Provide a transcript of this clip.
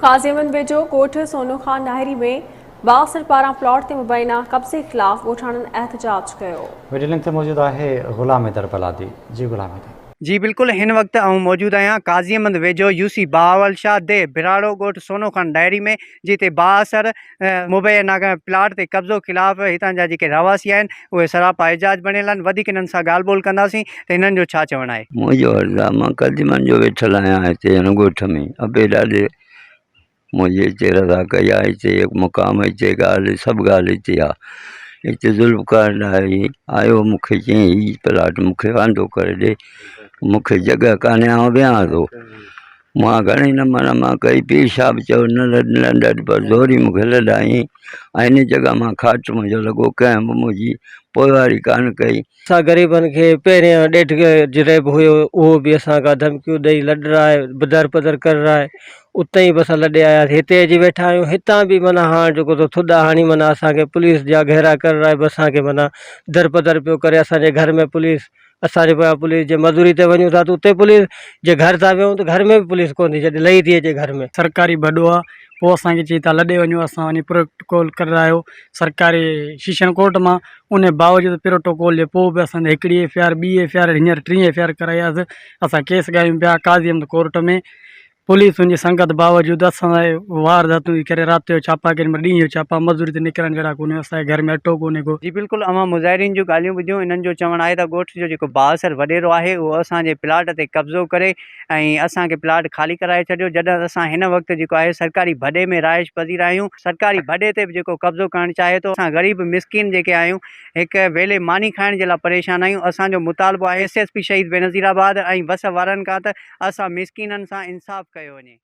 काज़ीअमद वेझो कोठ सोनो खान नाहरी में बासर पारां प्लॉट ते मुबैना कब्ज़े ख़िलाफ़ ॻोठाणनि एहतजाज कयो। वीडियो लिंक ते मौजूद है ग़ुलाम हैदर पलादी। जी ग़ुलाम हैदर। जी बिल्कुल हिन वक्त मौजूद आहियां काज़ीअमद वेझो यूसी बावल शाह दे बिराड़ो ॻोठ सोनो खान डायरी में जिते बासर मुबैना प्लाट ते कब्ज़ो ख़िलाफ़ हितां जा जेके रहवासी आहिनि उहे सरापा एजाज बणियल आहिनि। वधीक हिननि सां ॻाल्हि ॿोल कंदासीं त हिननि जो छा चवणु आहे। मुंहिंजो अर्ज़ु आहे, मां काज़ीअमद जो वेठल आहियां हिते हिन ॻोठ में। अबे ॾाढे मुंहिंजे हिते रज़ा कई आहे, हिते मुक़ाम, हिते ॻाल्हि सभु ॻाल्हि हिते आहे। हिते ज़ुल्फ़कार आयो, मूंखे चयईं हीउ प्लाट मूंखे वांदो करे ॾे, मूंखे जॻह कान्हे, आउं वियां थो। मां घणेई न माना मां कई पेशाब चयो न ॾाढी पर ज़ोरी मूंखे लॾाई ऐं हिन जॻह मां खाट मुंहिंजो लॻो कंहिं बि मुंहिंजी पोइवारी कान कई। असां ग़रीबनि खे पहिरियों ॾेढ जिरेब हुयो, उहो बि असां खां धमकियूं ॾेई लॾाए दर पदर कराए उते ई बि असां लॾे आयासीं। हिते अची वेठा आहियूं, हितां बि माना हाणे जेको थो थुॾा हाणी माना असांखे पुलिस जा घेरा कराए बि असांखे माना दर पदर पियो करे। असांजे घर में पुलिस, असांजे पोयां पुलिस, जे मज़दूरी ते वञूं था त उते पुलिस, जे घर था वियूं त घर में बि पुलिस कोन थी छॾे, लही थी अचे घर में। सरकारी भॾो आहे, पोइ असांखे चई था लॾे वञो, असां वञी प्रोटोकॉल करायो सरकारी शीशन कोर्ट मां। उन बावजूदि प्रोटोकॉल जे पोइ बि असांजे हिकिड़ी एफआईआर, ॿी एफआईआर, हींअर 3 एफआईआर करायासीं। असां केस ॻायूं पिया काज़ीअमद कोर्ट में। पुलिस जी संगत बावजूदि असांजे वारदातूं करे राति जो छापा कनि, ॾींहं जो छापा, मज़दूरी ते निकिरण जहिड़ा कोन्हे, असांजे घर में अटो कोन्हे को। जी बिल्कुलु अवां मुज़ाहिरीन जूं ॻाल्हियूं ॿुधियूं। हिननि जो चवणु आहे त ॻोठ जो जेको बासर वॾेरो आहे उहो असांजे प्लाट ते कब्ज़ो करे ऐं असांखे प्लाट ख़ाली कराए छॾियो, जॾहिं असां हिन वक़्तु जेको आहे सरकारी भॾे में राइश पज़ीर आहियूं। सरकारी भॾे ते बि जेको कब्ज़ो करणु चाहे थो। असां ग़रीब मिसकिन जेके आहियूं, हिकु वेले मानी खाइण जे लाइ परेशान आहियूं। असांजो मुतालबो आहे एसएसपी शहीद बेनज़ीराबाद ऐं बस वारनि खां त असां मिसकिननि सां इंसाफ़ कयो वञे।